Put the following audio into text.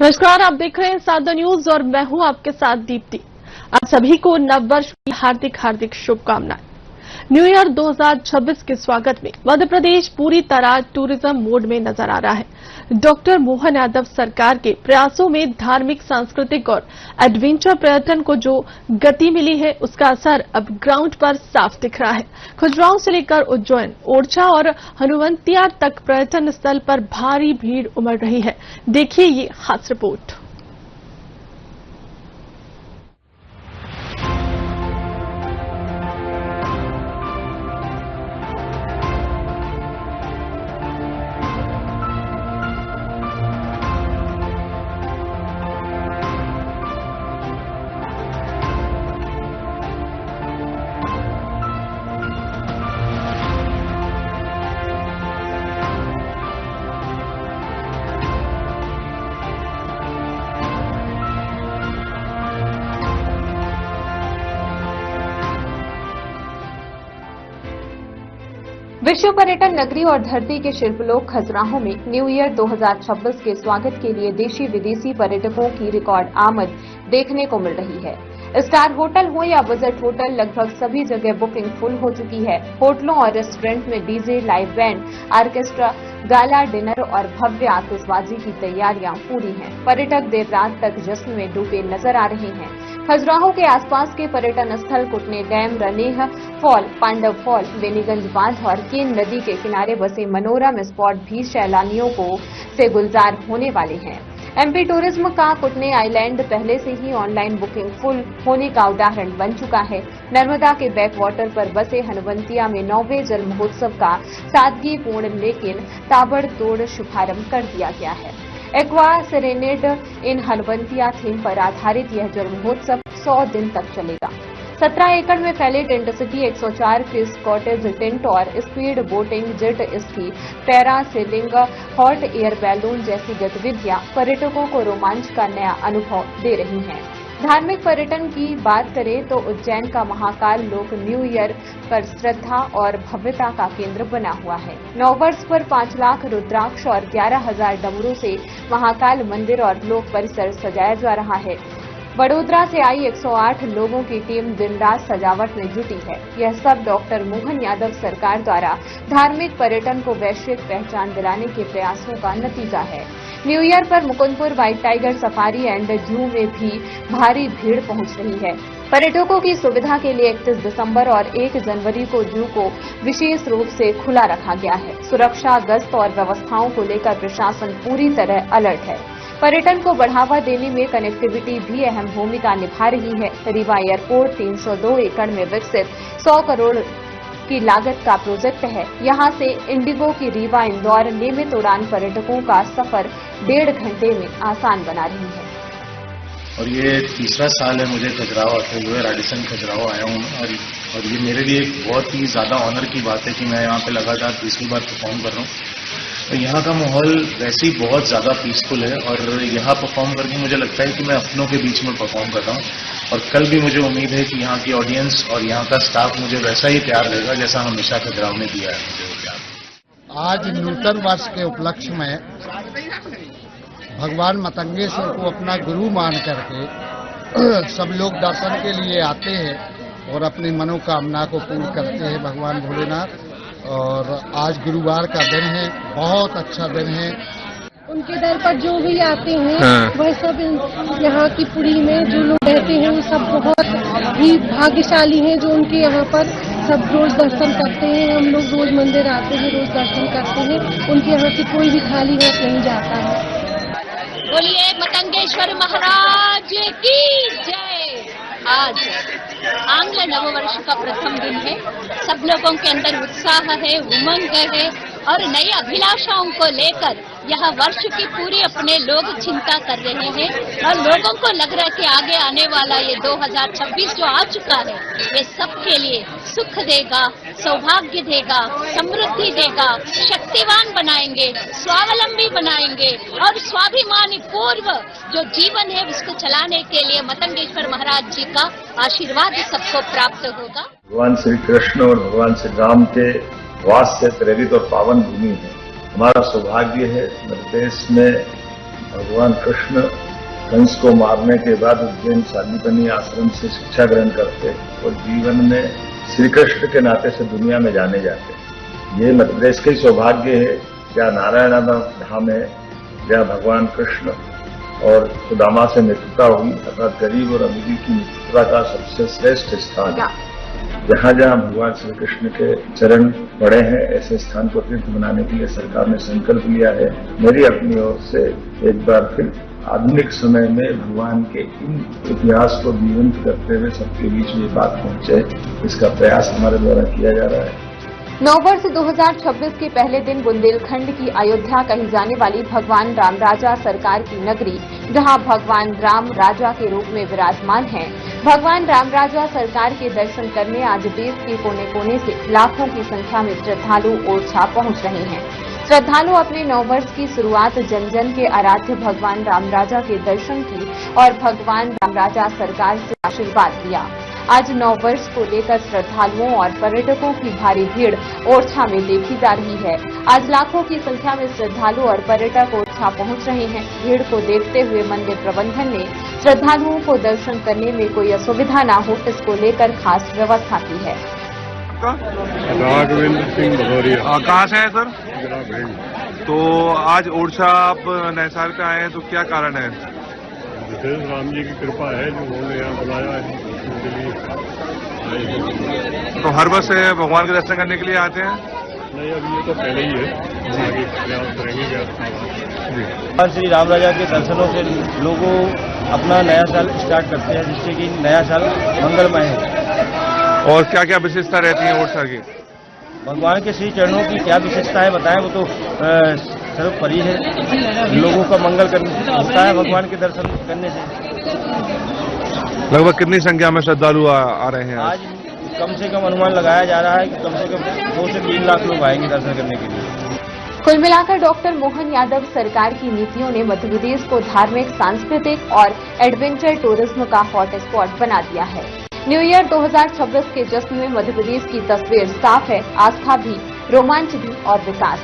नमस्कार, आप देख रहे हैं सादा न्यूज और मैं हूं आपके साथ दीप्ति। आप सभी को नववर्ष की हार्दिक शुभकामनाएं। न्यू ईयर 2026 के स्वागत में मध्य प्रदेश पूरी तरह टूरिज्म मोड में नजर आ रहा है। डॉक्टर मोहन यादव सरकार के प्रयासों में धार्मिक, सांस्कृतिक और एडवेंचर पर्यटन को जो गति मिली है, उसका असर अब ग्राउंड पर साफ दिख रहा है। खजुराहो से लेकर उज्जैन, ओरछा और हनुवंतिया तक पर्यटन स्थल पर भारी भीड़ उमड़ रही है। देखिए ये खास रिपोर्ट। विश्व पर्यटन नगरी और धरती के शिल्पलोक खजुराहो में न्यू ईयर 2026 के स्वागत के लिए देशी विदेशी पर्यटकों की रिकॉर्ड आमद देखने को मिल रही है। स्टार होटल हो या बजट होटल, लगभग सभी जगह बुकिंग फुल हो चुकी है। होटलों और रेस्टोरेंट में DJ, live band, orchestra, gala dinner और भव्य आतिशबाजी की तैयारियां पूरी हैं। पर्यटक देर रात तक जश्न में डूबे नजर आ रहे हैं। खजुराहो के आसपास के पर्यटन स्थल Kutne dam, Raneh fall, Pandav fall, Beniganj बांध और केन नदी के किनारे बसे मनोरम स्पॉट भी सैलानियों को से गुलजार होने वाले हैं। एमपी टूरिज्म का कुटने आइलैंड पहले से ही ऑनलाइन बुकिंग फुल होने का उदाहरण बन चुका है। नर्मदा के बैक वाटर पर बसे हनुवंतिया में 9वें जल महोत्सव का सादगीपूर्ण लेकिन ताबड़तोड़ शुभारंभ कर दिया गया है। एक्वा सेरेनेड इन हनुवंतिया थीम पर आधारित यह जल महोत्सव 100 दिन तक चलेगा। 17 एकड़ में फैले टेंट सिटी, 104 क्रिस कॉटेज टेंट और speed boating, jet ski, parasailing, hot air balloon जैसी गतिविधियां पर्यटकों को रोमांच का नया अनुभव दे रही हैं। धार्मिक पर्यटन की बात करें तो उज्जैन का महाकाल लोक न्यू ईयर पर श्रद्धा और भव्यता का केंद्र बना हुआ है। 9 वर्ष पर 5 लाख रुद्राक्ष और 11,000 डमरू से महाकाल मंदिर और लोक परिसर सजाया जा रहा है। वडोदरा से आई 108 लोगों की टीम दिन रात सजावट में जुटी है। यह सब डॉक्टर मोहन यादव सरकार द्वारा धार्मिक पर्यटन को वैश्विक पहचान दिलाने के प्रयासों का नतीजा है। न्यू ईयर पर Mukundpur white tiger safari and जू में भी भारी भीड़ पहुंच रही है। पर्यटकों की सुविधा के लिए 31 दिसंबर और 1 जनवरी को जू को विशेष रूप से खुला रखा गया है। सुरक्षा, गश्त और व्यवस्थाओं को लेकर प्रशासन पूरी तरह अलर्ट है। पर्यटन को बढ़ावा देने में कनेक्टिविटी भी अहम भूमिका निभा रही है। रीवा एयरपोर्ट 302 एकड़ में विकसित 100 करोड़ की लागत का प्रोजेक्ट है। यहां से इंडिगो की रीवा इंदौर नियमित उड़ान पर्यटकों का सफर 1.5 घंटे में आसान बना रही है। और ये तीसरा साल है मुझे खजुराहो आते हुए, राडिसन खजुराहो आया हूँ और ये मेरे लिए एक बहुत ही ज्यादा ऑनर की बात है कि मैं यहाँ पे लगातार तीसरी बार परफॉर्म कर रहा हूँ। तो यहाँ का माहौल वैसे ही बहुत ज्यादा पीसफुल है और यहाँ परफॉर्म करके मुझे लगता है कि मैं अपनों के बीच में परफॉर्म कर रहा हूँ। और कल भी मुझे उम्मीद है कि यहाँ की ऑडियंस और यहाँ का स्टाफ मुझे वैसा ही प्यार देगा जैसा हमेशा खजुराहो ने दिया है मुझे वो प्यार। आज नूतन वर्ष के उपलक्ष्य में भगवान मतंगेश्वर को अपना गुरु मान करके सब लोग दर्शन के लिए आते हैं और अपनी मनोकामना को पूर्ण करते हैं भगवान भोलेनाथ। और आज गुरुवार का दिन है, बहुत अच्छा दिन है। उनके दर पर जो भी आते हैं वह सब यहाँ की पुरी में जो लोग रहते हैं वो सब बहुत ही भाग्यशाली हैं जो उनके यहाँ पर सब रोज दर्शन करते हैं। हम लोग रोज मंदिर आते हैं, रोज दर्शन करते हैं। उनके यहाँ से कोई भी खाली हाथ नहीं जाता है। बोलिए मतंगेश्वर महाराज की जय। आज आंग्ल नववर्ष का प्रथम दिन है। सब लोगों के अंदर उत्साह है, उमंग है और नई अभिलाषाओं को लेकर यह वर्ष की पूरी अपने लोग चिंता कर रहे हैं और लोगों को लग रहा है कि आगे आने वाला ये 2026 जो आ चुका है ये सबके लिए सुख देगा, सौभाग्य देगा, समृद्धि देगा, शक्तिवान बनाएंगे, स्वावलंबी बनाएंगे और स्वाभिमानी पूर्व जो जीवन है उसको चलाने के लिए मतंगेश्वर महाराज जी का आशीर्वाद सबको प्राप्त होगा। भगवान श्री कृष्ण और भगवान श्री राम के वास से प्रेरित और पावन भूमि है। हमारा सौभाग्य है मध्य प्रदेश में भगवान कृष्ण कंस को मारने के बाद उज्जैन शांतिपनी आश्रम से शिक्षा ग्रहण करते और जीवन में श्री कृष्ण के नाते से दुनिया में जाने जाते। ये मध्य प्रदेश का ही सौभाग्य है जहाँ नारायण धाम है, जहाँ भगवान कृष्ण और सुदामा से मित्रता हुई, अर्थात गरीब और अमीरी की मित्रता का सबसे श्रेष्ठ स्थान। जहाँ जहाँ भगवान श्री कृष्ण के चरण पड़े हैं, ऐसे स्थान को तीर्थ बनाने के लिए सरकार ने संकल्प लिया है। मेरी अपनी ओर से एक बार फिर आधुनिक समय में भगवान के इन इतिहास को जीवंत करते हुए सबके बीच में बात पहुंचे, इसका प्रयास हमारे द्वारा किया जा रहा है। नववर्ष 2026 के पहले दिन बुंदेलखंड की अयोध्या कही जाने वाली भगवान राम राजा सरकार की नगरी, जहां भगवान राम राजा के रूप में विराजमान हैं, भगवान राम राजा सरकार के दर्शन करने आज देश के कोने कोने से लाखों की संख्या में श्रद्धालु ओरछा पहुंच रहे हैं। श्रद्धालु अपने नववर्ष की शुरुआत जन जन के आराध्य भगवान राम राजा के दर्शन की और भगवान राम राजा सरकार से आशीर्वाद लिया। आज नववर्ष को लेकर श्रद्धालुओं और पर्यटकों की भारी भीड़ ओरछा में देखी जा रही है। आज लाखों की संख्या में श्रद्धालु और पर्यटक ओरछा पहुंच रहे हैं। भीड़ को देखते हुए मंदिर प्रबंधन ने श्रद्धालुओं को दर्शन करने में कोई असुविधा न हो, इसको लेकर खास व्यवस्था की है। राघवेंद्र सिंह भदौरिया। कहाँ से है सर? तो आज ओरछा आप नए साल पे आए हैं, तो क्या कारण है? राम जी की कृपा है जो उन्होंने यहाँ बुलाया है उसके लिए। तो हर वर्ष भगवान के दर्शन करने के लिए आते हैं? नहीं, अभी ये तो पहले ही है, आगे प्रयास करेंगे क्या। भगवान श्री राम राजा के दर्शनों से लोगों अपना नया साल स्टार्ट करते हैं, जिससे कि नया साल मंगलमय है। और क्या क्या विशेषता रहती है ओरछा की? भगवान के श्री चरणों की क्या विशेषता है बताएं, वो तो सर्वोपरि है। लोगों का मंगल होता है भगवान के दर्शन करने से। लगभग कितनी संख्या में श्रद्धालु आ रहे हैं आज? कम से कम अनुमान लगाया जा रहा है कि कम से कम 2 से 3 लाख लोग आएंगे दर्शन करने के लिए। कुल मिलाकर डॉक्टर मोहन यादव सरकार की नीतियों ने मध्य प्रदेश को धार्मिक, सांस्कृतिक और एडवेंचर टूरिज्म का हॉट स्पॉट बना दिया है। न्यू ईयर 2026 के जश्न में मध्य प्रदेश की तस्वीर साफ है, आस्था भी, रोमांच भी और विकास।